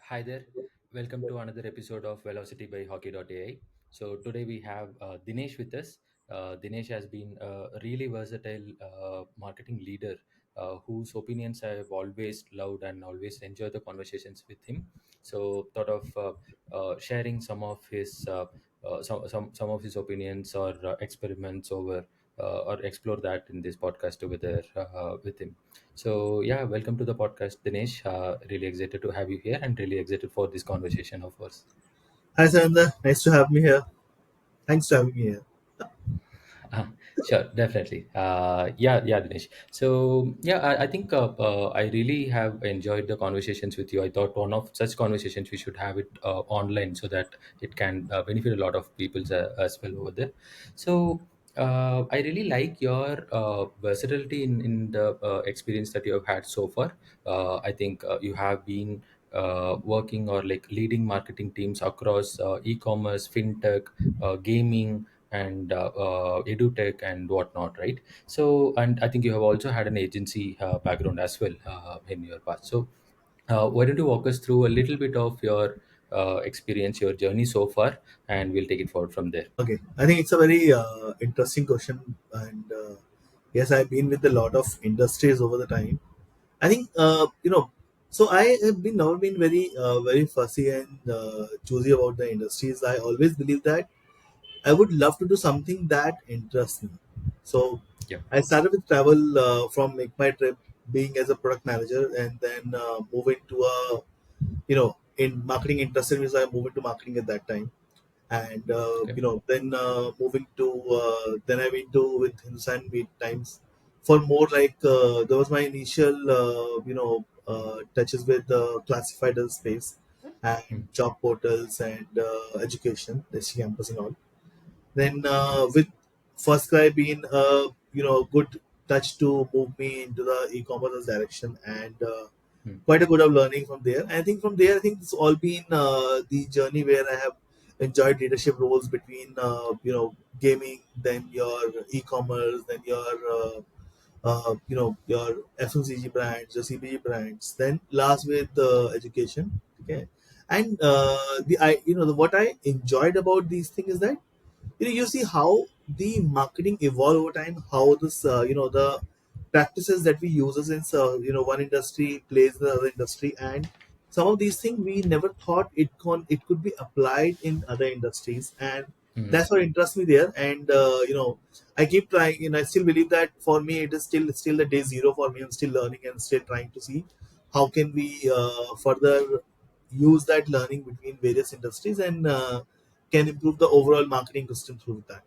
Hi there. Welcome to another episode of Velocity by Hawky.ai. So today we have Dinesh with us. Dinesh has been a really versatile marketing leader whose opinions I have always loved and always enjoyed the conversations with him. So thought of sharing some of his opinions or experiments over or explore that in this podcast together with him. So yeah, welcome to the podcast, Dinesh. Really excited to have you here, and really excited for this conversation of ours. Hi, Sandra. Nice to have me here. Thanks for having me here. Uh, sure, definitely. Yeah, Dinesh. So yeah, I think I really have enjoyed the conversations with you. I thought one of such conversations we should have it online so that it can benefit a lot of people as well over there. So I really like your versatility in the experience that you have had so far. I think you have been working or like leading marketing teams across e-commerce, fintech, gaming, and edutech and whatnot, right? So, and I think you have also had an agency background as well in your past. So why don't you walk us through a little bit of your experience, your journey so far, and we'll take it forward from there. Okay, I think it's a very interesting question, and yes, I've been with a lot of industries over the time. I think so I have been never been very fussy and choosy about the industries. I always believe that I would love to do something that interests me. So Yeah. I started with travel from MakeMyTrip, being as a product manager, and then moving to a in marketing interested me, so I moved into marketing at that time. And Okay. then moving to then I went to with Hindustan Meet Times for more like there was my initial touches with the classified space and Hmm. job portals and education, the campus and all. Then with First Cry being a good touch to move me into the e-commerce direction, and Hmm. quite a good of learning from there. I think from there, I think it's all been the journey where I have enjoyed leadership roles between gaming, then your e-commerce, then your FMCG brands, your CPG brands, then last with education. Okay, and what I enjoyed about these things is that you see how the marketing evolve over time, how this the practices that we uses in one industry plays in the other industry, and some of these things we never thought it could be applied in other industries, and Hmm. that's what interests me there. And I keep trying, I still believe that for me it is still the day zero for me. I'm still learning and still trying to see how can we further use that learning between various industries, and can improve the overall marketing system through that.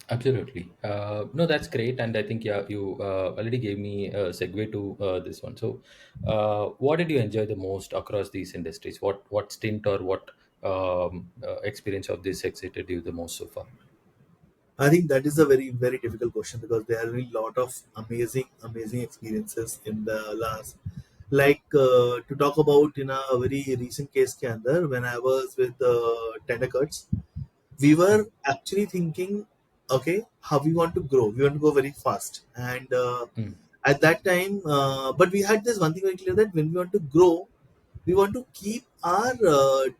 Absolutely. No, that's great. And I think, yeah, you already gave me a segue to this one. So, what did you enjoy the most across these industries? What stint or what experience of this excited you the most so far? I think that is a very difficult question because there are a lot of amazing experiences in the last. Like to talk about in a very recent case के अंदर, when I was with tender cuts, we Hmm. were actually thinking, okay, how we want to grow. We want to go very fast, and Hmm. at that time, but we had this one thing very clear that when we want to grow, we want to keep our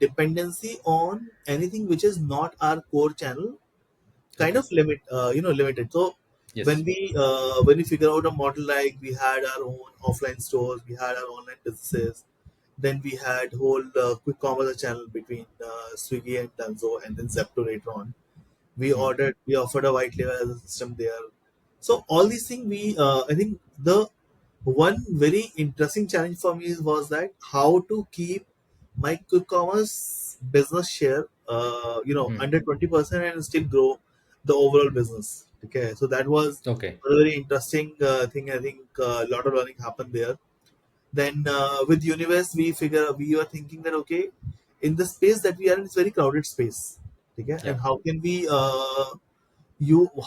dependency on anything which is not our core channel kind Okay. of limited. So Yes. when we figure out a model, like we had our own offline stores, we had our online businesses, then we had whole quick commerce channel between Swiggy and Dunzo, and then Zepto later on. Hmm. We offered a white label as a system there. So all these things, I think the one very interesting challenge for me was that how to keep my quick commerce business share, Hmm. under 20% and still grow the overall business. Okay, so that was Okay. a very interesting thing. I think a lot of learning happened there. Then with Univest, we were thinking that okay, in the space that we are in, it's very crowded space. Okay, Yeah. and how can we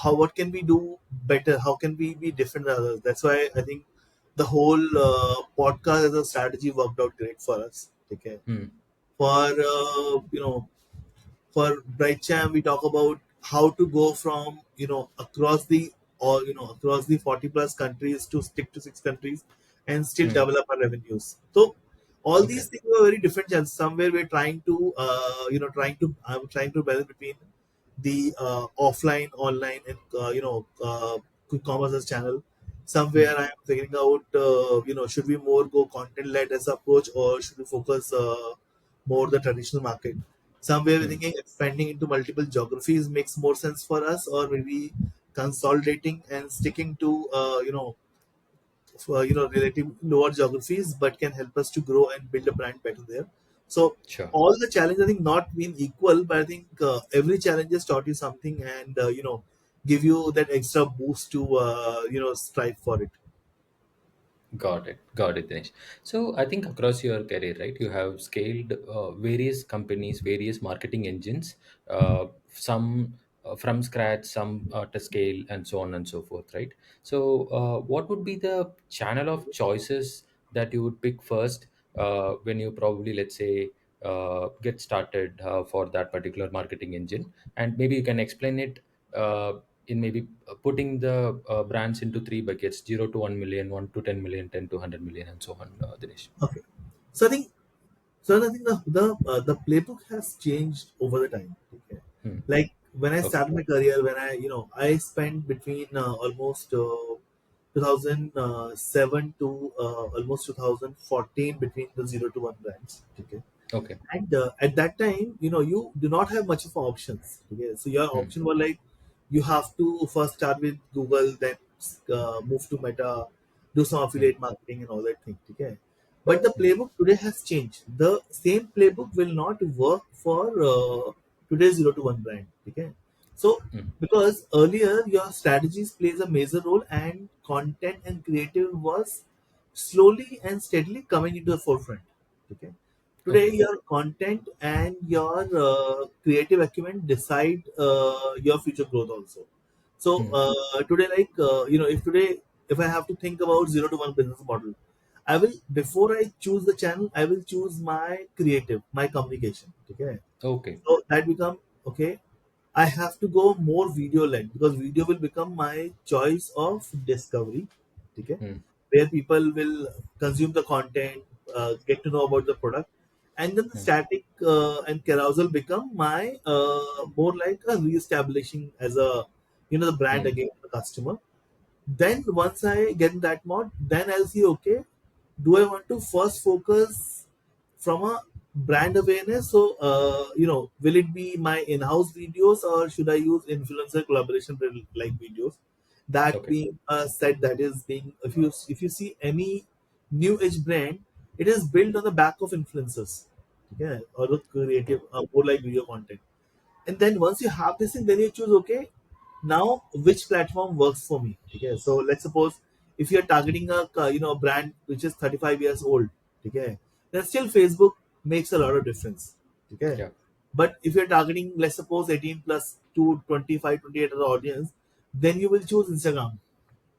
how what can we do better? How can we be different than others? That's why I think the whole podcast as a strategy worked out great for us. Okay, Hmm. for for Brightcham, we talk about how to go from across the or across the 40 plus countries to stick to 6 countries and still Hmm. develop our revenues. So All Okay. these things were very different channels. Somewhere we're trying to I'm trying to balance between the offline, online, and quick commerce as channel. Hmm. Somewhere I'm figuring out should we more go content led as approach, or should we focus more the traditional market. Somewhere we're Hmm. thinking expanding into multiple geographies makes more sense for us, or maybe consolidating and sticking to relative lower geographies, but can help us to grow and build a brand better there. So Sure. all the challenges, I think, not been equal, but I think every challenge has taught you something, and give you that extra boost to strive for it. Got it, Dinesh. So I think across your career, right, you have scaled various companies, various marketing engines, some from scratch, some to scale, and so on and so forth, right? So, what would be the channel of choices that you would pick first when you probably, let's say, get started for that particular marketing engine? And maybe you can explain it in maybe putting the brands into three buckets: 0 to 1 million, 1 to 10 million, 10 to 100 million, and so on, Dinesh. Okay, so I think the playbook has changed over the time. Okay, Hmm. like when I Okay. started my career, when I spent between almost 2007 to almost 2014 between the 0 to 1 brands. Okay, Okay. and at that time, you do not have much of options. Okay, so your Hmm. option were like you have to first start with Google, then move to Meta, do some Hmm. affiliate marketing and all that thing. Okay, but the Hmm. playbook today has changed. The same playbook will not work for today's 0 to 1 brand. Okay, so Hmm. because earlier your strategies plays a major role, and content and creative was slowly and steadily coming into the forefront. Okay, today Okay. your content and your creative acumen decide your future growth also. So Hmm. today, like if I have to think about 0 to 1 business model, I will, before I choose the channel, I will choose my creative, my communication. Okay, Okay. so that become okay. I have to go more video led, because video will become my choice of discovery. Okay, Hmm. where people will consume the content, get to know about the product, and then the Hmm. static and carousel become my more like a re-establishing as a the brand Hmm. again to the customer. Then once I get in that mode, then I'll see, okay, do I want to first focus from a brand awareness? So will it be my in-house videos, or should I use influencer collaboration like videos? That Okay. being said, that is being, if you see any new age brand, it is built on the back of influencers, okay, or the creative, Oh. more like video content. And then once you have this thing, then you choose, okay, now which platform works for me. Okay, so let's suppose if you're targeting a brand which is 35 years old, okay, then still Facebook makes a lot of difference. Okay, Yeah. but if you're targeting, let's suppose, 18 plus to 25, 28 as the audience, then you will choose Instagram.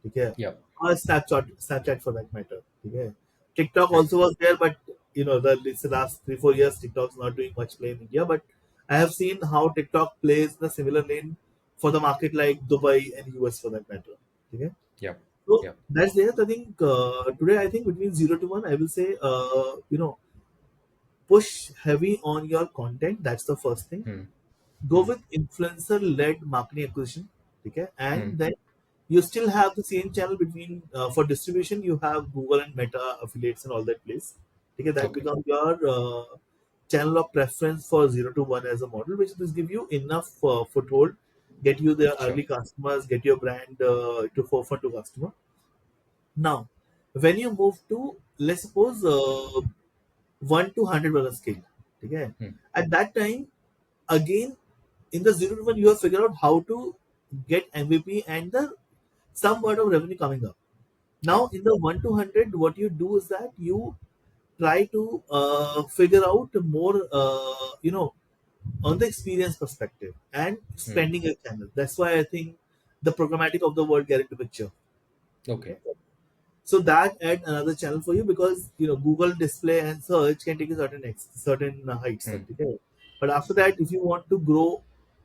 Okay, Yeah. or Snapchat for that matter. Okay, TikTok Right. also was there, but it's the last 3 4 years TikTok's not doing much play in India. But I have seen how TikTok plays in a similar lane for the market like Dubai and US for that matter. Okay, Yeah. so Yeah. that's there. I think today, I think between 0 to 1, I will say push heavy on your content. That's the first thing. Hmm. Go Hmm. with influencer led marketing acquisition. Okay, Hmm. and then you still have the same channel between for distribution. You have Google and Meta affiliates and all that place. Okay, that Okay. becomes your channel of preference for 0 to 1 as a model, which will give you enough foothold, get you the Sure. early customers, get your brand to forefront to customer. Now, when you move to, let's suppose, 1 to 100 scale, okay, Hmm. at that time, again, in the 0 to 1, you have figured out how to get MVP and the some word of revenue coming up. Yeah. Now, in the 1 to 100, what you do is that you try to figure out more, on the experience perspective and Hmm. spending a channel. That's why I think the programmatic of the world get into picture. Okay. So that add another channel for you, because Google display and search can take a certain heights. Hmm. Okay, but after that, if you want to grow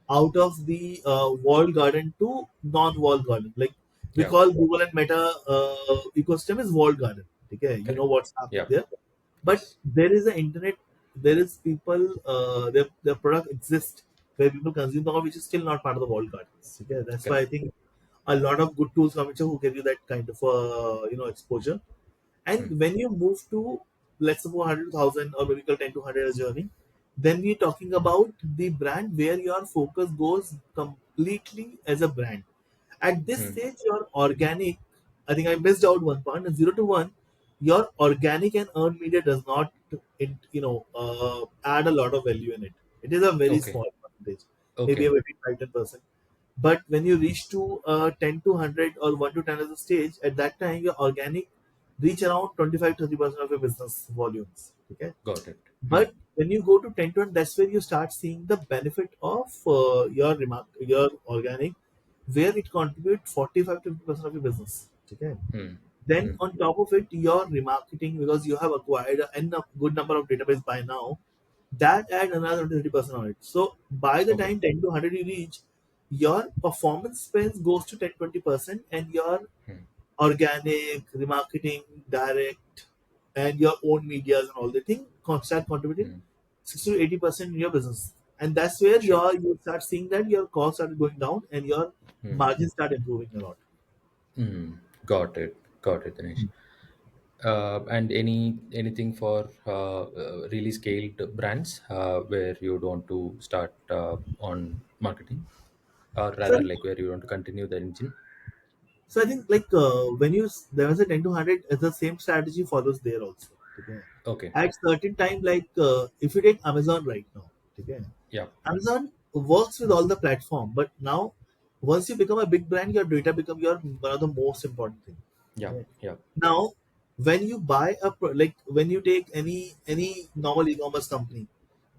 out of the walled garden to non-walled garden, like we Yeah. call Google and Meta ecosystem is walled garden. Okay, you know Correct. what's happening Yeah. there. But Yes. there is an internet, there is people, their product exists where people consume the which is still not part of the walled gardens. Okay, that's why I Correct. think a lot of good tools come who give you that kind of exposure. Hmm. And when you move to, let's suppose 100,000 or maybe 10 to 100 journey, then we're talking about the brand where your focus goes completely as a brand. At this Hmm. stage, your organic, I think I missed out one point, 0 to 1, your organic and earned media does not, add a lot of value in it. It is a very Okay. small percentage, maybe a Okay. maybe 5-10%. But when you reach to 10 to 100 or 1 to 10 as a stage, at that time, your organic reach around 25-30% of your business volumes. Okay. Got it. Hmm. But when you go to 10 to 1, that's where you start seeing the benefit of your organic, where it contributes 45 to 50% of your business. Okay. Hmm. Then Hmm. on top of it, your remarketing, because you have acquired a good number of database by now, that add another 30% on it. So by the Okay. time 10 to 100 you reach, your performance spends goes to 10-20%, and your Hmm. organic, remarketing, direct, and your own medias and all the thing start contributing Hmm. 60 to 80% in your business. And that's where Sure. you start seeing that your costs start going down and your Hmm. margins start improving a lot. Hmm. Got it. Got it, Dinesh. And anything for really scaled brands where you would want to start on marketing, or So rather, like where you want to continue the engine. So I think like when you there was a 10 to 100, the same strategy follows there also. Okay. Okay. At certain time, like if you take Amazon right now, okay, Yeah. Amazon works with all the platform, but now once you become a big brand, your data become your one of the most important thing. Yeah. Okay. Yeah. Now, when you buy like when you take any normal e-commerce company,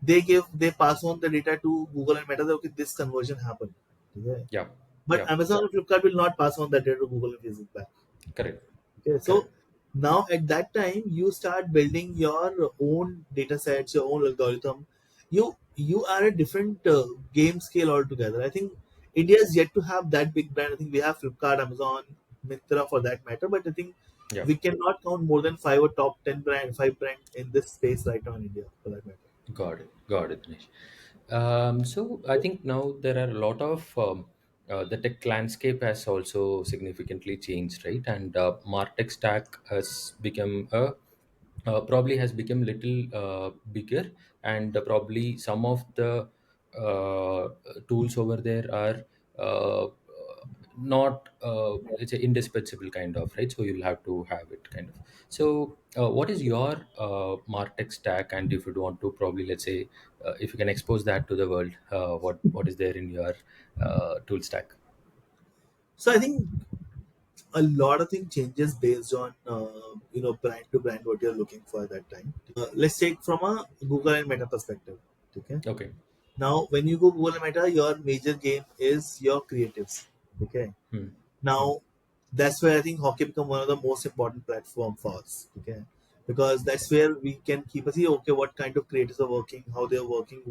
they pass on the data to Google and Meta. That, okay, this conversion happened. Okay. Yeah. But Yeah. Amazon and Flipkart will not pass on that data to Google and Facebook back. Correct. Okay, so Correct. now at that time you start building your own data sets, your own algorithm. You are a different game scale altogether. I think India is yet to have that big brand. I think we have Flipkart, Amazon, Myntra for that matter, but I think Yeah. we cannot count more than five or top 10 brand, five brand in this space right now in India for that matter. Got it. Got it, Dinesh. So I think now there are a lot of the tech landscape has also significantly changed, right? And MarTech stack has become a probably has become little bigger, and probably some of the uh, tools over there are not it's a indispensable kind of, right? So you'll have to have it kind of. So what is your MarTech stack, and if you want to probably, let's say, if you can expose that to the world, what is there in your tool stack? So I think a lot of things changes based on brand to brand what you're looking for at that time. Let's take from a Google and Meta perspective. Okay. Okay. Now, when you go Google and Meta, your major game is your creatives. Okay. Hmm. Hmm. Now, that's where I think Hockey become one of the most important platform for us. Okay. Because Okay. that's where we can keep a see, okay, what kind of creators are working, how they're working,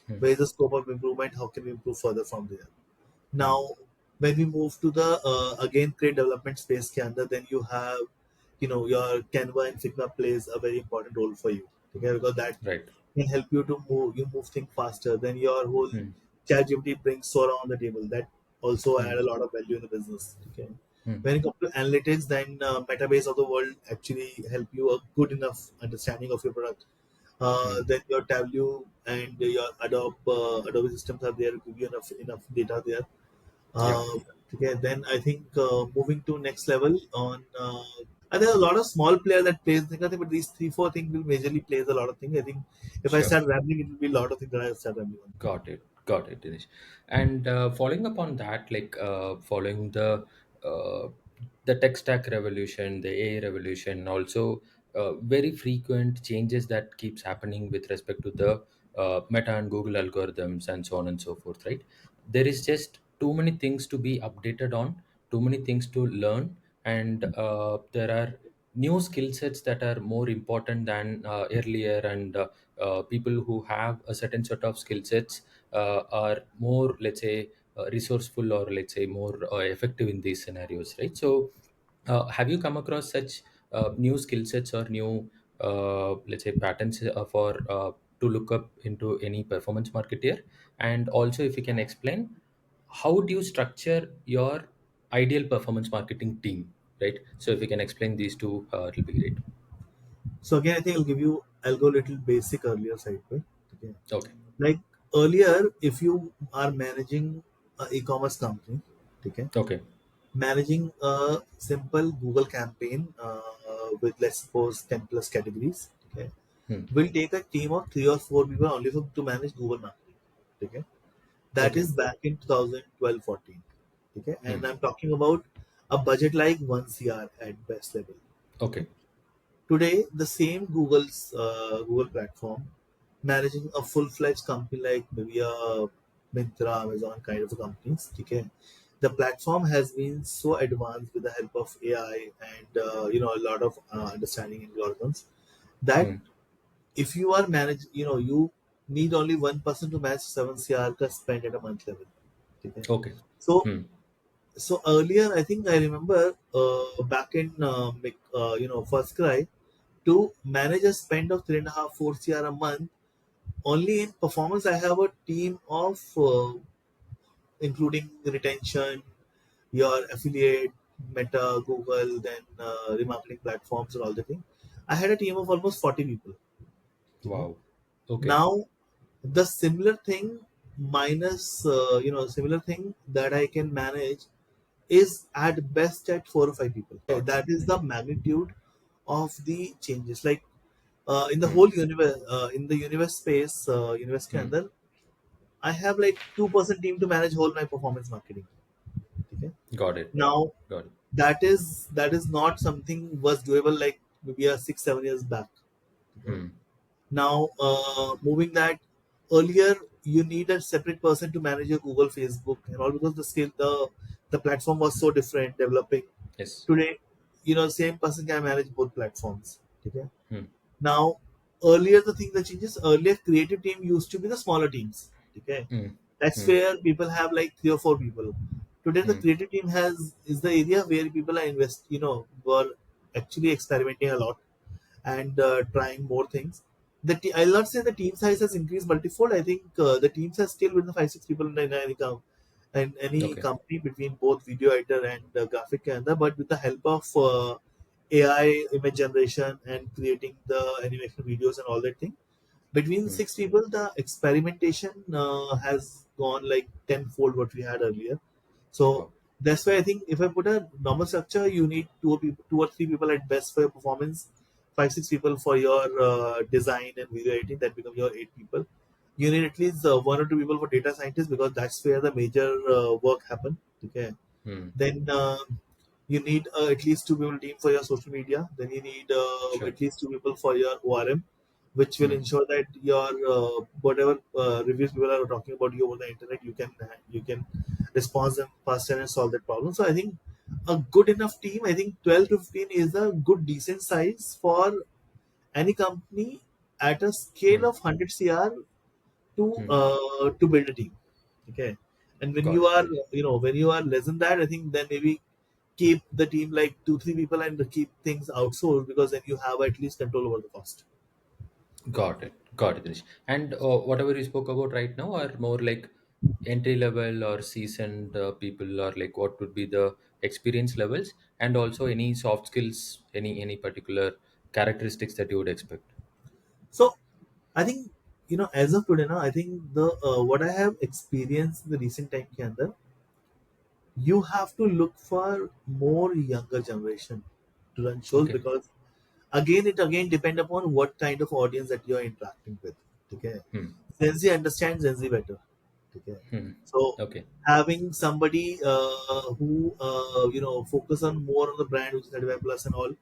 Hmm. where is the scope of improvement, how can we improve further from there. Hmm. Now, when we move to the again create development space ke andar, then you have your Canva and Figma plays a very important role for you. Okay, because that Right. can help you to move things faster. Then your whole Hmm. ChatGPT brings Sora on the table. That also Hmm. add a lot of value in the business. Okay. Hmm. When it comes to analytics, then Metabase of the world actually help you a good enough understanding of your product. Hmm. Then your Tableau and your Adobe systems are there to give you enough data there. Yeah. Okay, then I think moving to next level on. And there's a lot of small player that plays things. I think, but these three, four things will majorly plays a lot of things. I think if I Sure. start rambling, it will be a lot of things that I start rambling on. Got it. Got it, Dinesh. And following up on that, like following uh, the tech stack revolution, the AI revolution, also very frequent changes that keeps happening with respect to the Meta and Google algorithms and so on and so forth, right? There is just too many things to be updated on, too many things to learn, and there are new skill sets that are more important than earlier, and people who have a certain sort of skill sets are more, let's say, resourceful, or let's say more effective in these scenarios, right? So have you come across such new skill sets or new let's say patterns for to look up into any performance marketer, and also if you can explain how do you structure your ideal performance marketing team, right? So if you can explain these two, it'll be great. So again, I think I'll go a little basic earlier side, right? Okay. Okay. Like earlier, if you are managing an e-commerce company, okay, Okay. managing a simple Google campaign with let's suppose 10 plus categories, okay, Hmm. will take a team of 3 or 4 people only to manage Google marketing. Okay, that Okay. is back in 2012-14. Okay, Hmm. and I'm talking about a budget like 1 CR at best level. Okay. Okay. Today, the same Google platform managing a full-fledged company like maybe a Myntra, Amazon kind of a companies. Okay, the platform has been so advanced with the help of AI and a lot of understanding algorithms that Hmm. if you are manage, you need only one person to manage 7 CR ka spend at a month level. Okay, Okay. so Hmm. earlier I think I remember back in first cry to manage a spend of 3.5 4 CR a month. Only in performance, I have a team of including retention, your affiliate, Meta, Google, then remarketing platforms and all the thing. I had a team of almost 40 people. Okay. Wow. Okay. Now, the similar thing minus, similar thing that I can manage is at best at 4 or 5 people. Okay, Got it. that is the magnitude of the changes. Like in the Hmm. whole universe, in the universe space, universe के Hmm. अंदर, I have like 2% team to manage whole my performance marketing. Okay. Got it. Now Got it. that is not something was doable like maybe a 6 7 years back. Okay. Hmm. Now moving that earlier you need a separate person to manage your Google, Facebook, and all because the platform was so different developing. Yes. Today, same person can manage both platforms. Okay. Hmm. Now, earlier the thing that changes, earlier creative team used to be the smaller teams. Okay. Hmm. That's Hmm. where people have like 3 or 4 people. Today the Hmm. creative team is the area where people are were actually experimenting a lot and trying more things. I'll not say the team size has increased multifold. I think the teams are still within the 5 6 people in any Okay. company between both video editor and graphic and but with the help of AI image generation and creating the animation videos and all that thing. Between Hmm. 6 people, the experimentation has gone like tenfold what we had earlier. So Wow. that's why I think if I put a normal structure, you need 2 or 3 people at best for your performance, 5 6 people for your design and video editing. That become your 8 people. You need at least 1 or 2 people for data scientists because that's where the major work happen. Okay, Hmm. then you need at least 2 people team for your social media. Then you need Sure. at least 2 people for your ORM, which will Hmm. ensure that your whatever reviews people are talking about you over the internet, you can respond them faster and solve that problem. So I think a good enough team, I think 12 to 15 is a good decent size for any company at a scale Hmm. of 100 CR Hmm. to build a team. Okay, and when Got you it. are when you are less than that, I think then maybe keep the team like 2 3 people and keep things outsourced because then you have at least control over the cost. Got it. Got it, Dinesh. And whatever you spoke about right now are more like entry level or seasoned people, or like what would be the experience levels, and also any soft skills, any particular characteristics that you would expect. So I think as of today now, I think the what I have experienced in the recent time ke andar, you have to look for more younger generation to run shows Okay. because again depend upon what kind of audience that you are interacting with. Okay, Hmm. Gen Z understands Gen Z better. Okay, Hmm. so Okay. having somebody who focus on more on the brand which is 35 plus and all,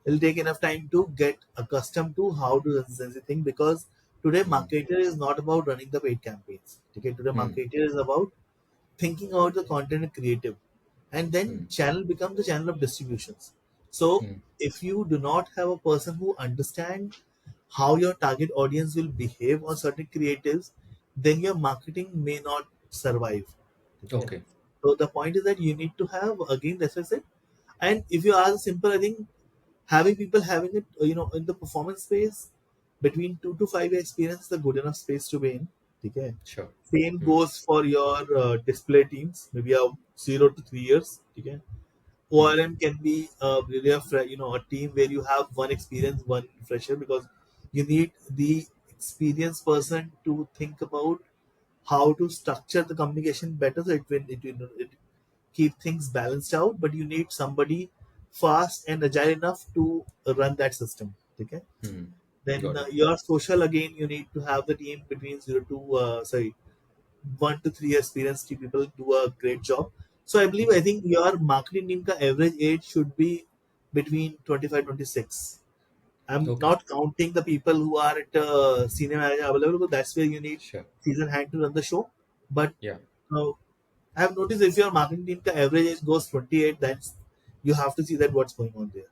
it'll take enough time to get accustomed to how to run Gen Z thing because today Hmm. marketer is not about running the paid campaigns. Okay, today Hmm. marketer is about thinking about the content and creative, and then Hmm. channel becomes the channel of distributions. So Hmm. if you do not have a person who understand how your target audience will behave on certain creatives, then your marketing may not survive. Okay, Okay. so the point is that you need to have again, as I said, and if you ask simple, I think having people having it, in the performance space, between 2 to 5 year experience is a good enough space to be in. Okay. Sure. Same Hmm. goes for your display teams, maybe a 0 to 3 years. Okay. Hmm. ORM can be really a team where you have one experienced, one fresher, because you need the experienced person to think about how to structure the communication better, so it keep things balanced out. But you need somebody fast and agile enough to run that system. Okay. Hmm. Then Got it. your social, again, you need to have the team between 1 to 3 years experienced people do a great job. So I think your marketing team ka average age should be between 25 26. I'm Okay. not counting the people who are at senior manager level, because that's where you need Sure. season hand to run the show. But Yeah. uh, I've noticed if your marketing team ka average age goes 28, then you have to see that what's going on there.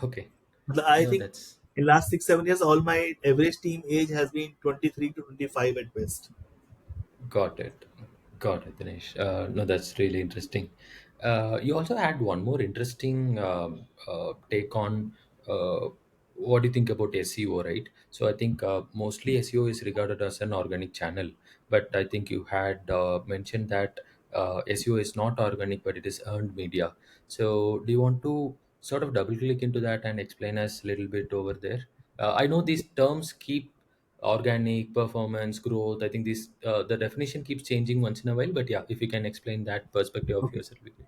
Okay. But I No, think that's in last 6 7 years, all my average team age has been 23 to 25 at best. got it. Got it, Dinesh. No, that's really interesting. You also had one more interesting take on what do you think about SEO, right? So I think mostly SEO is regarded as an organic channel, but I think you had mentioned that SEO is not organic, but it is earned media. So do you want to sort of double click into that and explain us a little bit over there? I know these terms keep organic performance growth. I think this the definition keeps changing once in a while, but yeah, if you can explain that perspective of Okay. yours, it'll be great.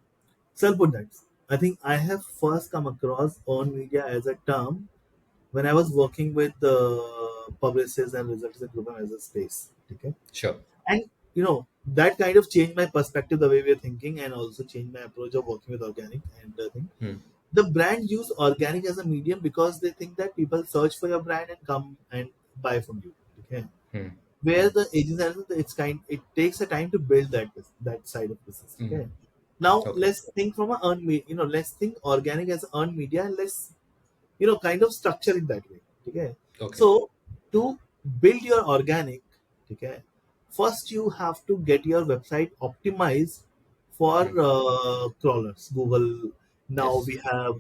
So I'll put that. I think I have first come across on media as a term when I was working with the publicists and results and program as a space. Okay. Sure. And that kind of changed my perspective, the way we're thinking, and also changed my approach of working with organic and thing. Hmm. The brand use organic as a medium because they think that people search for your brand and come and buy from you. Okay. Hmm. Where Hmm. the agency, it takes a time to build that side of business. Hmm. Okay. Now Okay. let's think from a earned let's think organic as earned media, and let's kind of structure it that way. Okay. Okay. So to build your organic, okay, first you have to get your website optimized for Hmm. crawlers. Google. Now Yes. we have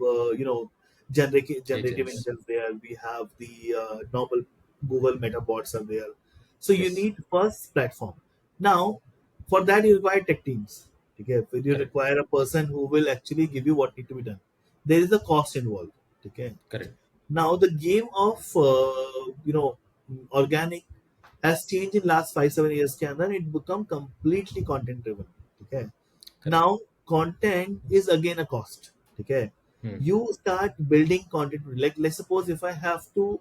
generative Agents. engines there. We have the normal Google meta bots are there. So you Yes. need first platform. Now for that you require tech teams. Okay. You Correct. require a person who will actually give you what need to be done. There is a cost involved. Okay. Correct. Now the game of organic has changed in last 5 7 years के अंदर. It become completely content driven. Okay. Correct. Now content is again a cost. Okay. Hmm. You start building content, like let's suppose if I have to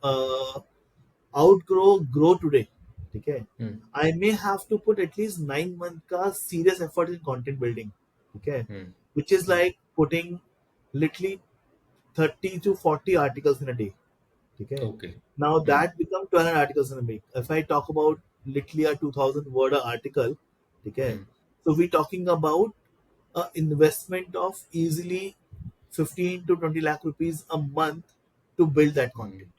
grow today. Okay. Hmm. I may have to put at least 9 month ka serious effort in content building. Okay. Hmm. Which is Hmm. like putting literally 30 to 40 articles in a day. Okay. Okay. Now Hmm. that become 12 articles in a week. If I talk about literally a 2000 word article, okay. Hmm. So we're talking about a investment of easily 15 to 20 lakh rupees a month to build that Hmm. content.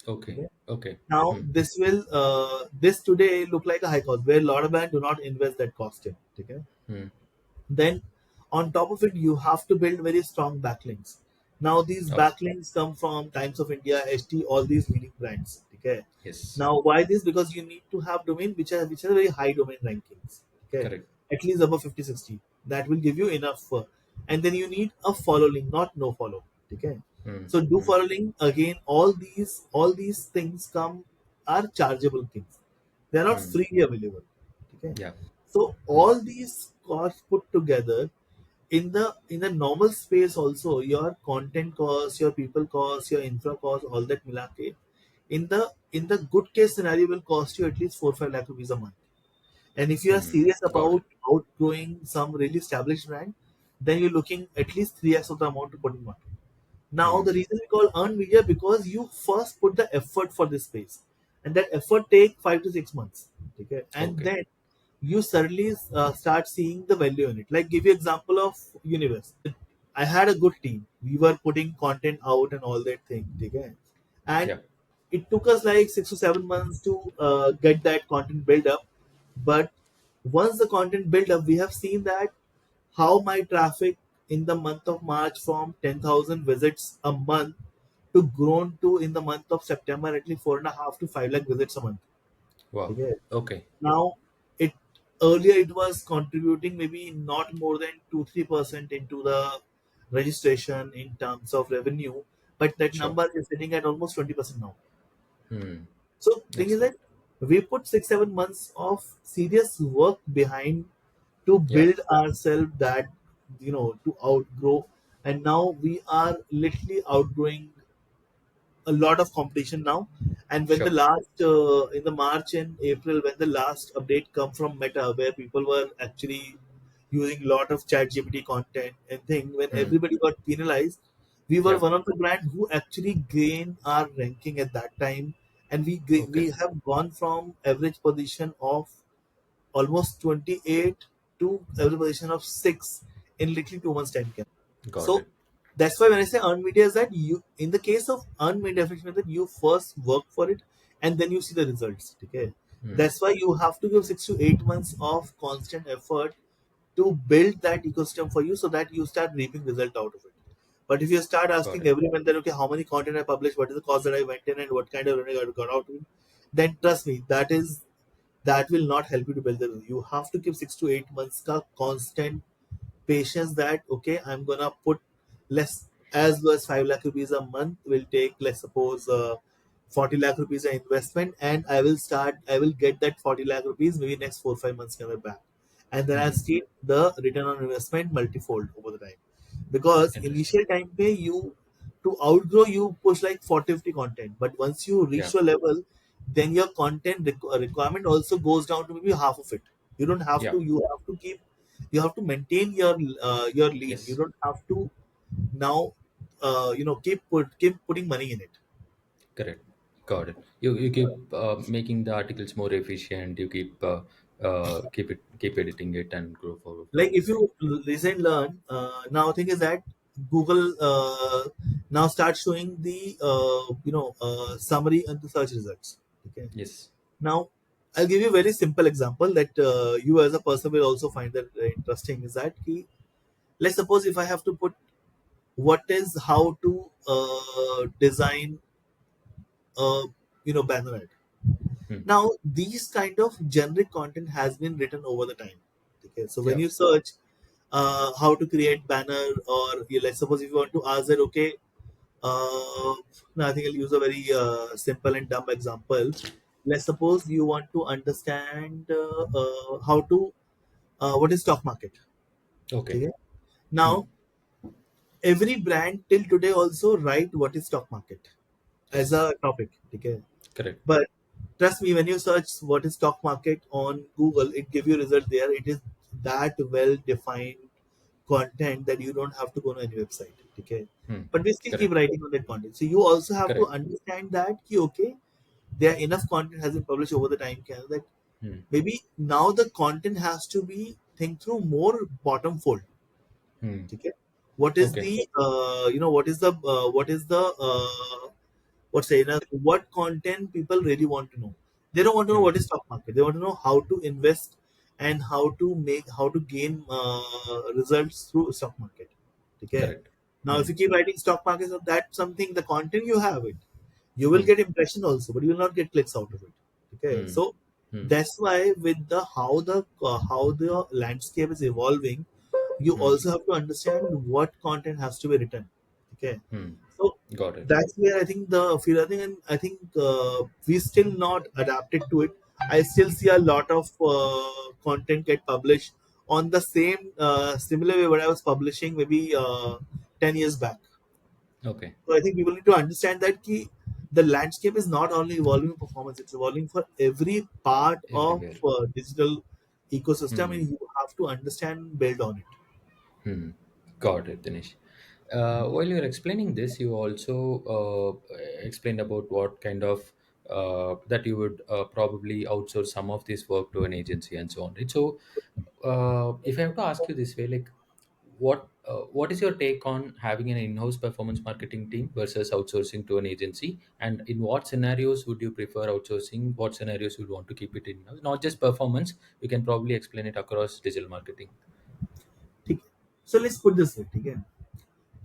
Okay. Okay. Okay. Now Hmm. this today look like a high cost where a lot of brands do not invest that cost in. Okay. Hmm. Then on top of it, you have to build very strong backlinks. Now these Okay. backlinks come from Times of India, HT, all these leading brands. Okay. Yes. Now why this? Because you need to have domain which are very high domain rankings. Okay. Correct. At least above 50 60. That will give you enough. And then you need a following, not no follow. Okay. Hmm. So do Hmm. following again. All these things come are chargeable things. They are not Hmm. freely available. Okay. Yeah. So Hmm. all these costs put together in the normal space also, your content costs, your people costs, your infra costs, all that mila ke, in the good case scenario will cost you at least 4 5 lakh rupees a month. And if you are Hmm. serious Got about it. outgrowing some really established brand, then you're looking at least 3x of the amount to put in market. Now, Hmm. the reason we call earned media because you first put the effort for this space, and that effort take 5 to 6 months. Okay, and Okay. then you suddenly start seeing the value in it. Like give you example of Univest. I had a good team. We were putting content out and all that thing. Okay, and Yeah. it took us like 6 to 7 months to get that content build up. But once the content build up, we have seen that how my traffic. in the month of March from 10,000 visits a month to grown to in the month of September at least 4.5 to 5 lakh visits a month. Wow. Okay. Okay. Now it earlier it was contributing maybe not more than 2-3% into the registration in terms of revenue, but that Sure. number is sitting at almost 20% now. Hmm. So thing is Excellent. that we put 6-7 months of serious work behind to Yeah. build ourselves that to outgrow, and now we are literally outgrowing a lot of competition now. And when the Sure. last in the March and April, when the last update come from Meta, where people were actually using a lot of chat GPT content and thing, when Hmm. everybody got penalized, we were Yeah. one of the brand who actually gained our ranking at that time. And we Okay. have gone from average position of almost 28 to average position of 6 in literally 2 months time. Got So it. that's why when I say earned media is that you, in the case of earned media affiliation method, you first work for it and then you see the results. Okay, Hmm. that's why you have to give 6 to 8 months of constant effort to build that ecosystem for you, so that you start reaping result out of it. But if you start Got asking it. everyone that okay, how many content I published, what is the cost that I went in, and what kind of revenue I got out of it, then trust me, that will not help you to build the. You have to give 6 to 8 months ka constant patience that okay, I'm gonna put less as low as 5 lakh rupees a month will take, let's suppose 40 lakh rupees an investment, and I will get that 40 lakh rupees maybe next 4 5 months coming back, and then I'll Hmm. see the return on investment multifold over the time. Because Interesting. initial time pay, you to outgrow, you push like 40 50 content, but once you reach Yeah. to a level, then your content requirement also goes down to maybe half of it. You don't have Yeah. to, you have to maintain your lean. You Yes. don't have to now keep putting money in it. Correct. Got it. You keep making the articles more efficient. You keep editing it and grow forward Like from if there. you recent learn now, thing is that Google now start showing the summary and the search results. Okay. Yes. Now I'll give you a very simple example that you as a person will also find that interesting. Is that let's suppose if I have to put what is how to design a banner ad. Hmm. Now these kind of generic content has been written over the time. Okay, so when Yeah. you search how to create banner, or let's suppose if you want to ask that okay, no, I think I'll use a very simple and dumb example. Let's suppose you want to understand how to what is stock market. Okay. Okay, Hmm. now every brand till today also write what is stock market as Yes. a topic. Okay, Correct. but trust me, when you search what is stock market on Google, it give you result there. It is that well defined content that you don't have to go to any website. Okay, Hmm. but we still keep Correct. writing on that content. So you also have to Correct. understand that okay, there enough content has been published over the time that Hmm. maybe now the content has to be think through more bottom fold. Hmm. Okay, what is Okay. the what is the what say what content people really want to know. They don't want to know Hmm. what is stock market. They want to know how to invest and how to gain results through stock market. Okay. Correct. Now, Hmm. if you keep writing stock market, so that's something, the content you have it, you will Hmm. get impression also, but you will not get clicks out of it. Okay. Hmm. So Hmm. that's why with the how the landscape is evolving, you Hmm. also have to understand what content has to be written. Okay, Hmm. so Got it. that's where I think the freelancing, and I think we still not adapted to it. I still see a lot of content get published on the same similar way what I was publishing maybe 10 years back. Okay. So I think people need to understand that the landscape is not only evolving in performance; it's evolving for every part of Everywhere. digital ecosystem, Hmm. and you have to understand and build on it. Hmm. Got it, Dinesh. While you're explaining this, you also explained about what kind of that you would probably outsource some of this work to an agency and so on. Right? So, if I have to ask you this way, like, what is your take on having an in-house performance marketing team versus outsourcing to an agency? And in what scenarios would you prefer outsourcing? What scenarios would you want to keep it in-house? Not just performance. You can probably explain it across digital marketing. ठीक है? So let's put this way, okay?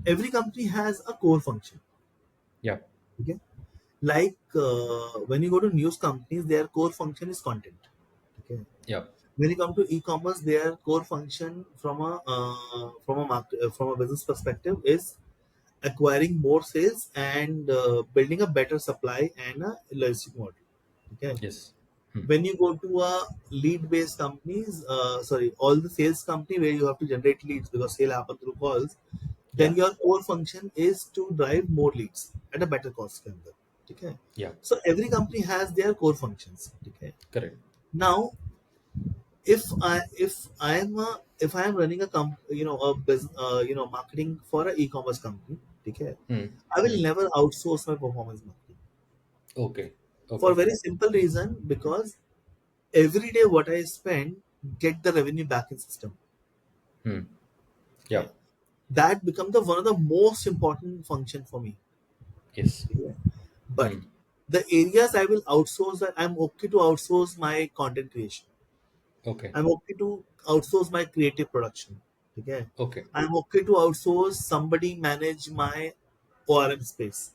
Every company has a core function, Yeah. okay? Like when you go to news companies, their core function is content, okay? Yeah. When you come to e-commerce, their core function from a business perspective is acquiring more sales and building a better supply and a logistic model. Okay, Yes. Hmm. when you go to a lead-based companies, sorry, all the sales company where you have to generate leads because sale happen through calls, then Yeah. your core function is to drive more leads at a better cost center. Okay, Yeah. so every company has their core functions. Okay, Correct. now if I am running a a business marketing for an e-commerce company, okay, Hmm. I will Hmm. never outsource my performance marketing Okay. for a Okay. very simple reason, because every day what I spend get the revenue back in system. Hmm. Yeah. Okay, that becomes the one of the most important function for me. Yes. Okay? But Hmm. the areas I will outsource, that I'm okay to outsource my content creation. Okay. I'm okay to outsource my creative production. Okay. Okay. I'm okay to outsource somebody manage my ORM space.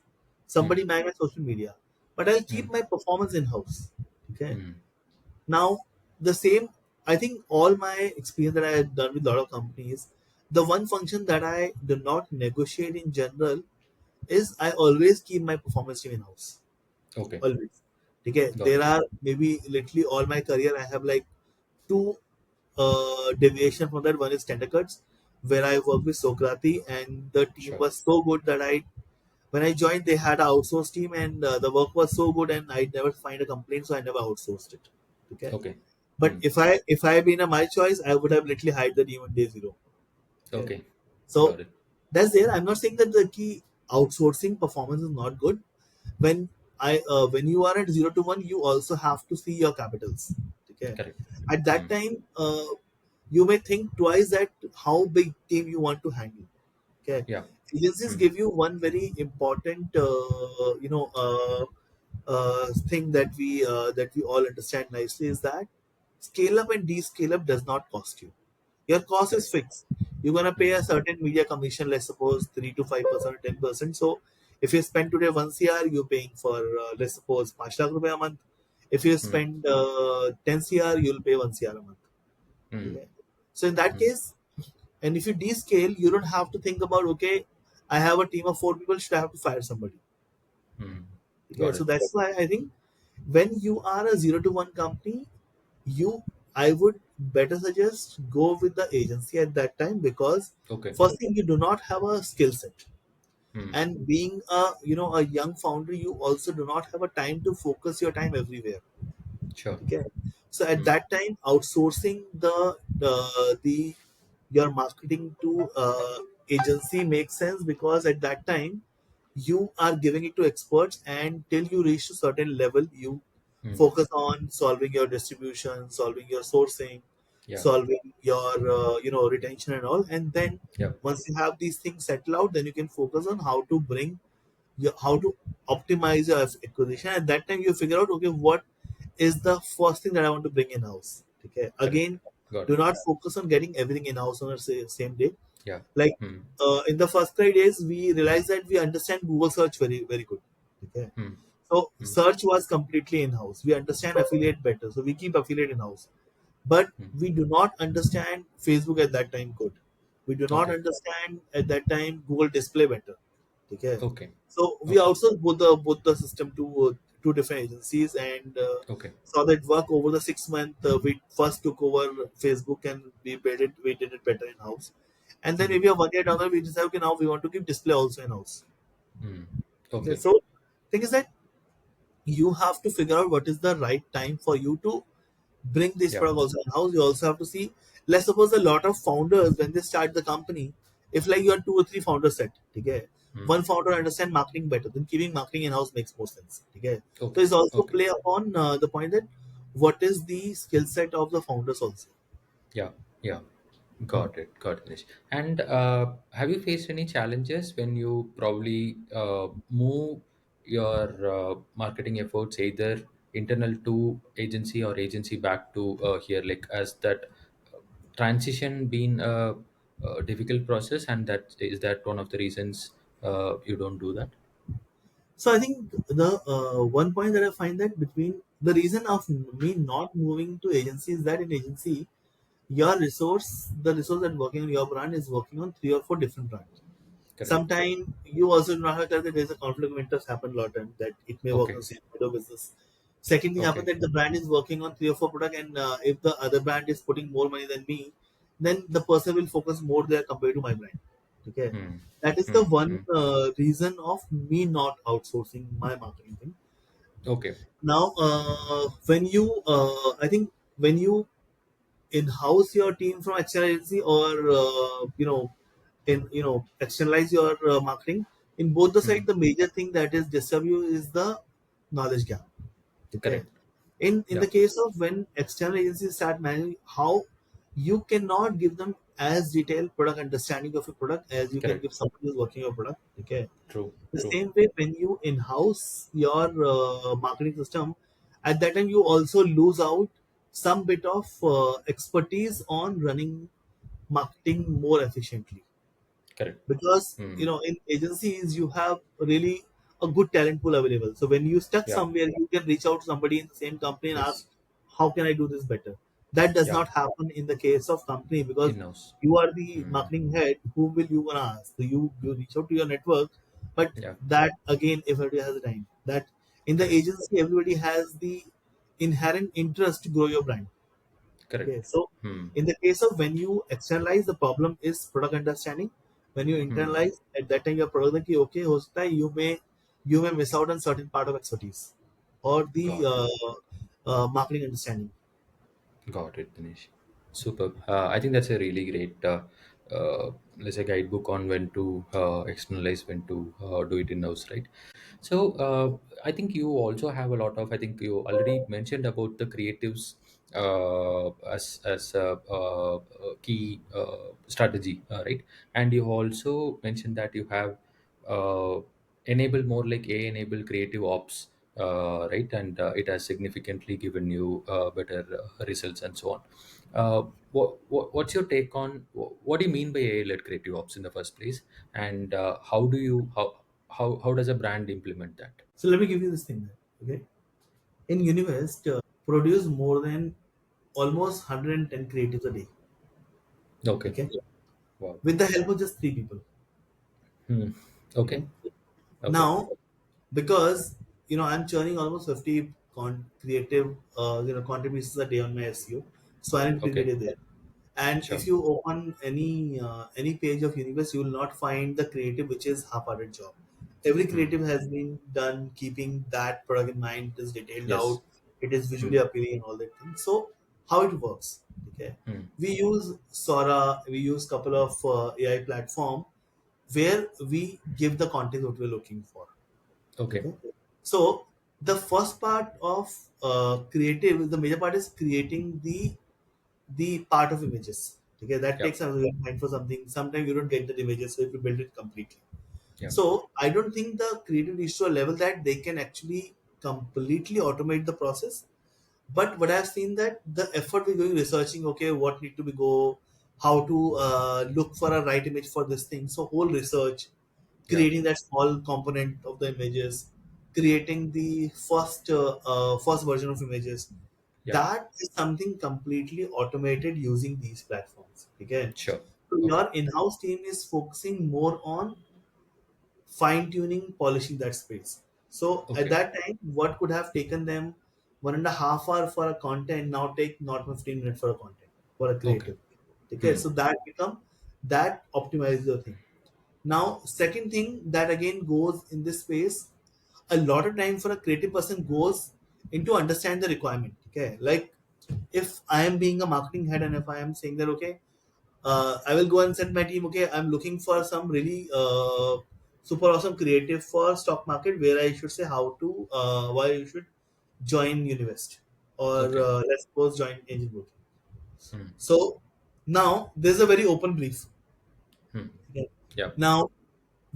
Hmm. Somebody manage my social media. But I'll Hmm. keep my performance in house. Okay. Hmm. Now the same, I think all my experience that I had done with a lot of companies, the one function that I do not negotiate in general is I always keep my performance team in house. Okay. Always. Okay. Got There it. are maybe literally all my career I have like two deviation from that. One is Tendercuts, where I worked with Sokrati, and the team Sure. was so good that when I joined, they had an outsourced team, and the work was so good, and I never find a complaint, so I never outsourced it. Okay, Okay. but Hmm. if I had been a my choice, I would have literally hired the team on day zero. Okay, Okay. so Got it. that's there. I'm not saying that the key outsourcing performance is not good. When when you are at 0 to 1, you also have to see your capitals. Okay, Correct. at Hmm. that time, you may think twice that how big team you want to handle. Okay, Yeah. agencies Hmm. give you one very important thing that we all understand nicely, is that scale up and descale up does not cost you. Your cost is Correct. fixed. You're gonna pay Hmm. a certain media commission, let's suppose 3 to 5%, 10%. So if you spend today 1 CR, you're paying for let's suppose 5 lakh rupees a month. If you Hmm. spend 10 CR, you'll pay 1 CR a month. Hmm. Okay. So in that Hmm. case, and if you descale, you don't have to think about, okay, I have a team of 4 people, should I have to fire somebody? Hmm. Okay, Got so it. that's why I think when you are a 0 to 1 company, you I would better suggest go with the agency at that time, because Okay. first thing, you do not have a skill set, Hmm. and being a young founder, you also do not have a time to focus your time everywhere. Sure. Okay, so at Hmm. that time, outsourcing the your marketing to agency makes sense, because at that time you are giving it to experts, and till you reach a certain level, you Hmm. focus on solving your distribution, solving your sourcing, Yeah. solving your retention and all, and then Yeah. once you have these things settled out, then you can focus on how to optimize your acquisition. At that time, you figure out, okay, what is the first thing that I want to bring in house. Okay, Correct. again, Got do it. not focus on getting everything in house on the same day. Yeah. Like Hmm. in the first 3 days, we realized that we understand Google search very very good. Okay, Hmm. so Hmm. search was completely in house. We understand affiliate better, so we keep affiliate in house. But Hmm. we do not understand Facebook at that time good. We do not Okay. understand at that time Google Display better. Okay, Okay. so we Okay. also both the system to two different agencies, and Okay. saw that work over the 6 month. We first took over Facebook, and we did it better in house, and then Hmm. maybe a 1 year down the line, we decided, okay, now we want to keep display also in house. Hmm. Okay, Okay. so thing is that you have to figure out what is the right time for you to bring this Yeah. product also in house. You also have to see, let's suppose a lot of founders when they start the company, if like you are 2 or 3 founders set, okay, Hmm. one founder understand marketing better, then keeping marketing in house makes more sense. Okay, so Okay. it's also Okay. play upon the point that what is the skill set of the founders also. Yeah. Yeah. Hmm. Got it. Got it, Dinesh. And have you faced any challenges when you probably move your marketing efforts either internal to agency or agency back to here? Like, as that transition been difficult process, and that is that one of the reasons you don't do that? So I think the one point that I find that between the reason of me not moving to agency is that in agency the resource that working on your brand is working on three or four different brands. Correct. Sometimes you also do not have to tell that there's a conflict of interest happen a lot and that it may work on Okay. the same kind of business. Second thing happen Okay. that the brand is working on three or four product and if the other brand is putting more money than me, then the person will focus more there compared to my brand. Okay, Hmm. that is the Hmm. one Hmm. reason of me not outsourcing my marketing thing. Okay. Now, I think when you in-house your team from external agency or externalize your marketing in both the Hmm. side, the major thing that is disturb you is the knowledge gap. Okay, Correct. in Yeah. the case of when external agencies start managing, how you cannot give them as detailed product understanding of a product as you can Correct. give somebody who's working your product. Okay, True. the True. same way when you in-house your marketing system, at that time you also lose out some bit of expertise on running marketing more efficiently, Correct. because Hmm. in agencies you have really a good talent pool available, so when you stuck Yeah. somewhere you can reach out to somebody in the same company and ask Yes. how can I do this better. That does Yeah. not happen in the case of company, because In-house. you are the Hmm. marketing head. Who will you gonna ask? So you reach out to your network, but Yeah. that again everybody has the time. That in the Correct. agency everybody has the inherent interest to grow your brand. Correct. Okay, so Hmm. in the case of when you externalize, the problem is product understanding. When you Hmm. internalize, at that time your product ki, okay हो सकता है you may miss out on certain part of expertise or the Got it. marketing understanding. Got it, Dinesh. Superb. I think that's a really great, let's say, guidebook on when to externalize, when to do it in-house, right? So I think you also have a lot of. I think you already mentioned about the creatives as a key strategy, right? And you also mentioned that you have uh, enabled more like a enabled creative ops, right? And it has significantly given you better results and so on. What's your take on what do you mean by AI-led creative ops in the first place, and how does a brand implement that? So let me give you this thing. Okay, in Univest, produce more than almost 110 creatives a day. Okay. Okay, Wow. with the help of just three people. Hmm. Okay. Okay, Okay. now because I'm churning almost 50 creative content pieces a day on my SEO, so I need to be Okay. creative there. And Sure. if you open any page of Universe, you will not find the creative which is half-hearted job. Every Hmm. creative has been done keeping that product in mind. It is detailed Yes. out. It is Hmm. visually appealing and all that thing. So how it works? Okay, Hmm. we use Sora. We use couple of AI platform where we give the content what we're looking for. Okay. Okay. So the first part of creative, the major part is creating the part of images. Okay, that Yeah. takes a little time for something. Sometimes you don't get the images, so if you build it completely. Yeah. So I don't think the creative reaches to a level that they can actually completely automate the process. But what I've seen that the effort we're going researching, okay, what need to be go, how to look for a right image for this thing. So whole research, Yeah. creating that small component of the images, creating the first version of images. Yeah. That is something completely automated using these platforms. Okay, Sure. so Okay. your in-house team is focusing more on fine tuning, polishing that space. So at Okay. that time, what could have taken them 1.5 hour for a content now take not 15 minutes for a content for a Okay. creative. Okay, Hmm. so that optimizes the thing. Now, second thing that again goes in this space, a lot of time for a creative person goes into understand the requirement. Okay, like if I am being a marketing head and if I am saying that okay, I will go and set my team. Okay, I'm looking for some really super awesome creative for stock market where I should say how to why you should join Univest or Okay. let's suppose join Angel Broking. Hmm. So now there's a very open brief. Hmm. Okay. Yeah. Now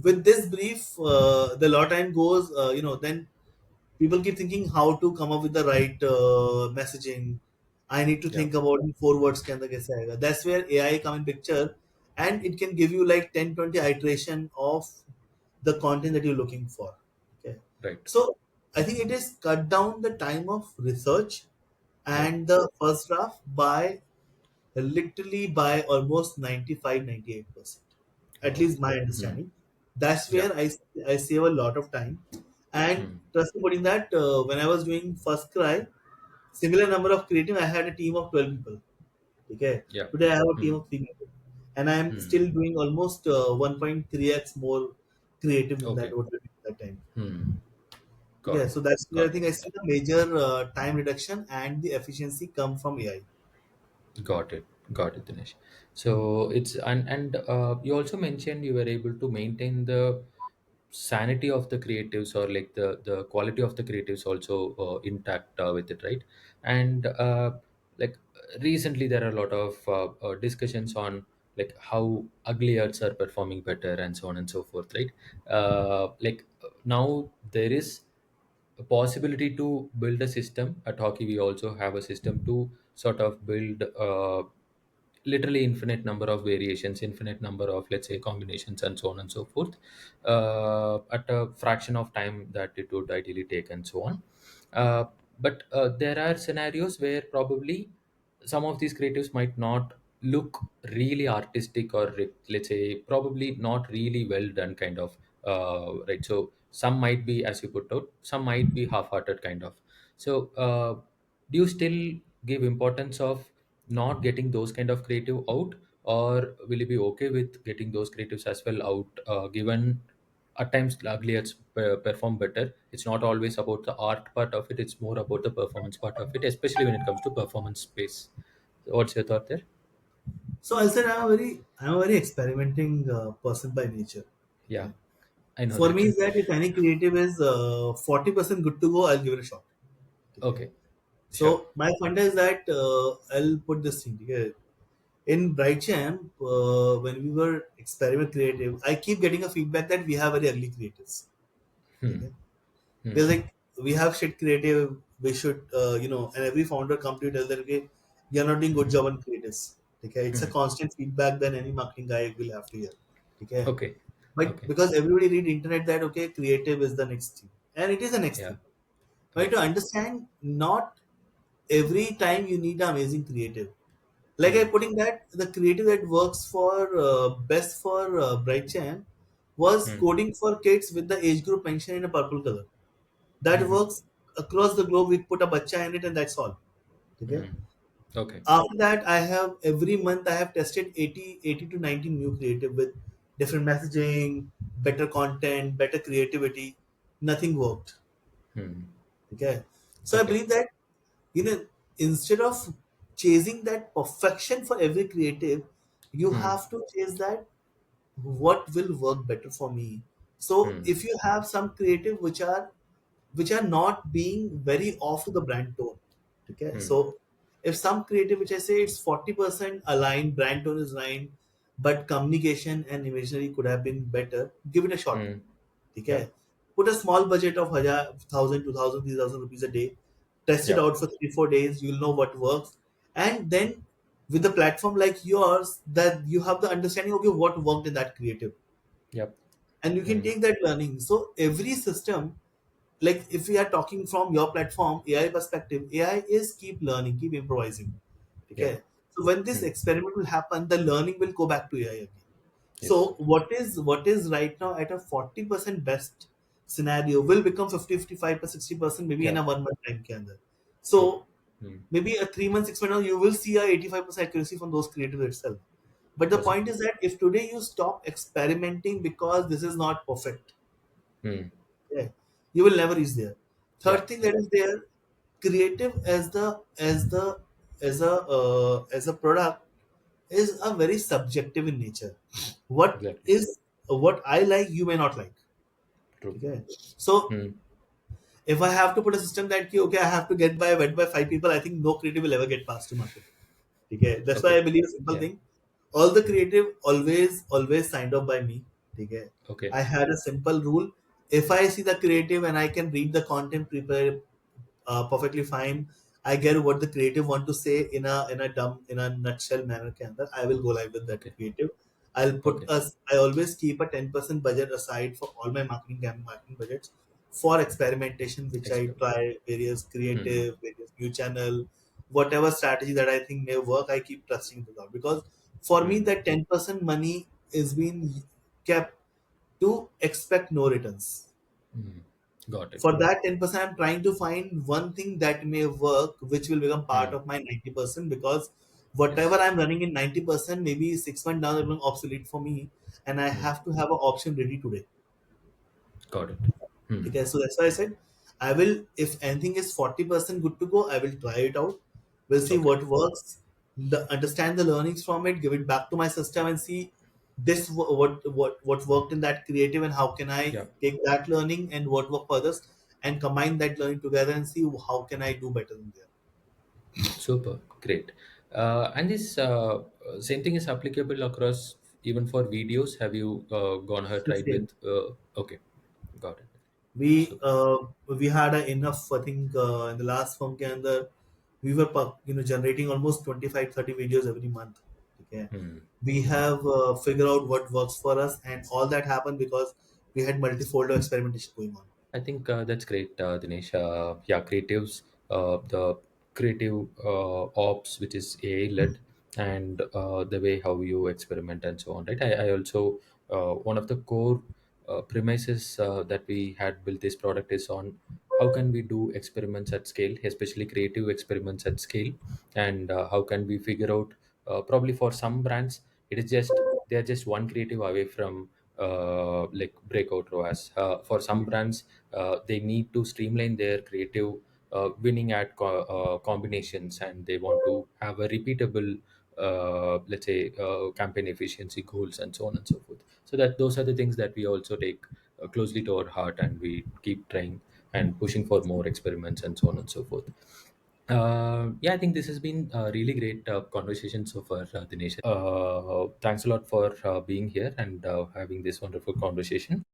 with this brief, the lot time goes. Then people keep thinking how to come up with the right messaging. I need to Yeah. think about the 4 words के अंदर कैसे आएगा. That's where AI come in picture and it can give you like 10-20 iteration of the content that you're looking for. Okay, Right. so I think it is cut down the time of research Yeah. and the first draft by literally by almost 95-98%, at Oh. least my Hmm. understanding. That's Yeah. where I save a lot of time. And Hmm. trust me putting that, when I was doing first cry, similar number of creative, I had a team of 12 people. Okay, Yeah. today I have a team Hmm. of 3 people, and I am Hmm. still doing almost 1.3x more creative than that Okay. what I did at that time. Hmm. Got Yeah, it. so that's where I Got think it. I see the major time reduction and the efficiency come from AI. Got it. Got it, Dinesh. So it's and you also mentioned you were able to maintain the sanity of the creatives, or like the quality of the creatives also intact with it, right? And like recently there are a lot of discussions on like how ugly arts are performing better and so on and so forth, right? Like now there is a possibility to build a system at Hockey. We also have a system to sort of build literally infinite number of variations, infinite number of, let's say, combinations and so on and so forth, at a fraction of time that it would ideally take and so on. But there are scenarios where probably some of these creatives might not look really artistic, or let's say probably not really well done kind of, right? So some might be, as you put out, some might be half-hearted kind of. So do you still give importance of not getting those kind of creative out, or will you be okay with getting those creatives as well out, given at times ugly ads perform better? It's not always about the art part of it, it's more about the performance part of it, especially when it comes to performance space. So what's your thought there? So I said I'm a very experimenting person by nature. Yeah, Okay. I know For that. me, is that if any creative is 40% good to go, I'll give it a shot. Okay. Okay, sure. So my funda is that I'll put this thing. Okay. In Bright Champ, when we were experiment creative, I keep getting a feedback that we have very ugly creatives. Hmm. Okay. Hmm. We're like, we have shit creative. We should, and every founder come to you tell that, okay, you're not doing good job on creatives. Okay. It's a Hmm. constant feedback that any marketing guy will have to hear. Okay. Okay. But Okay. because everybody read internet that, okay, creative is the next thing, and it is the next Yeah. thing. But Yeah. to understand, not every time you need an amazing creative. Like I Hmm. putting that the creative that works for best for Bright Champ was Hmm. coding for kids with the age group mentioned in a purple color. That Hmm. works across the globe. We put a bacha in it, and that's all. Okay. Hmm. Okay. After that, I have every month I have tested 80 to 90 new creative with different messaging, better content, better creativity. Nothing worked. Hmm. Okay. So I Okay. believe that, instead of chasing that perfection for every creative, you Hmm. have to chase that what will work better for me. So Hmm. if you have some creative which are not being very off to the brand tone. Okay. Hmm. So if some creative which I say it's 40% aligned, brand tone is aligned, but communication and imagery could have been better, give it a shot. Hmm. Yeah. Okay. Put a small budget of 1,000, 2,000, 3,000 rupees a day. Test it Yeah. out for 3-4 days. You'll know what works. And then with a platform like yours, that you have the understanding, okay, what worked in that creative. Yep. And you can Hmm. take that learning. So every system, like if we are talking from your platform, AI perspective, AI is keep learning, keep improvising. Yeah. Okay. So when this Hmm. experiment will happen, the learning will go back to AI again. Yes. So what is right now at a 40% best scenario will become 50, 55%, 60% maybe in Yeah. a 1 month time ke andar. True. So Hmm. maybe a 3 months, 6 months now, you will see a 85% accuracy from those creatives itself. But the point Possible. is that if today you stop experimenting because this is not perfect, Hmm. yeah, you will never reach there. Yeah. Third thing Yeah. that is there, creative as a product is a very subjective in nature. What Exactly. is what I like, you may not like. True. Okay, so Hmm. if I have to put a system that okay, I have to get by wed by 5 people, I think no creative will ever get past to market. Okay, that's why I Okay. believe a simple Yeah. thing. All the creative always signed off by me. Okay, Okay. I had a simple rule. If I see the creative and I can read the content prepare perfectly fine. I get what the creative want to say in a nutshell manner. के अंदर I will go live with that Okay. creative. Okay. I always keep a 10% budget aside for all my marketing budgets for experimentation, which I Experiment. try various Hmm. creative, various new channel, whatever strategy that I think may work, I keep trusting it out. Because for me, Hmm. that 10% money is being kept to expect no returns. Hmm. Got it. For that 10%, I'm trying to find one thing that may work, which will become part Hmm. of my 90%, because whatever Yes. I'm running in 90%, maybe 6 months down, it will be obsolete for me, and I Hmm. have to have an option ready today. Got it. Hmm. Okay, so that's why I said I will, if anything is 40% good to go, I will try it out. We'll see Okay. what works, understand the learnings from it, give it back to my system, and see what worked in that creative, and how can I Yeah. take that learning and what worked for others, and combine that learning together and see how can I do better than there. Super. Great. And this same thing is applicable across even for videos. Have you gone ahead The tried same. with? Okay. Got it. We Super. uh, we had enough. I think in the last firm के अंदर we were generating almost 25-30 videos every month. Okay, Hmm. we have figured out what works for us, and all that happened because we had multi-folder experimentation going on. I think that's great, Dinesh. Yeah, creatives, the creative ops, which is AI led, and the way how you experiment and so on. Right. I also one of the core premises that we had built this product is on how can we do experiments at scale, especially creative experiments at scale, and how can we figure out probably for some brands it is just they're just one creative away from like breakout ROAS. For some brands they need to streamline their creative winning at combinations, and they want to have a repeatable let's say campaign efficiency goals and so on and so forth. So that those are the things that we also take closely to our heart, and we keep trying and pushing for more experiments and so on and so forth. Yeah, I think this has been a really great conversation so far, Dinesh. Thanks a lot for being here and having this wonderful conversation.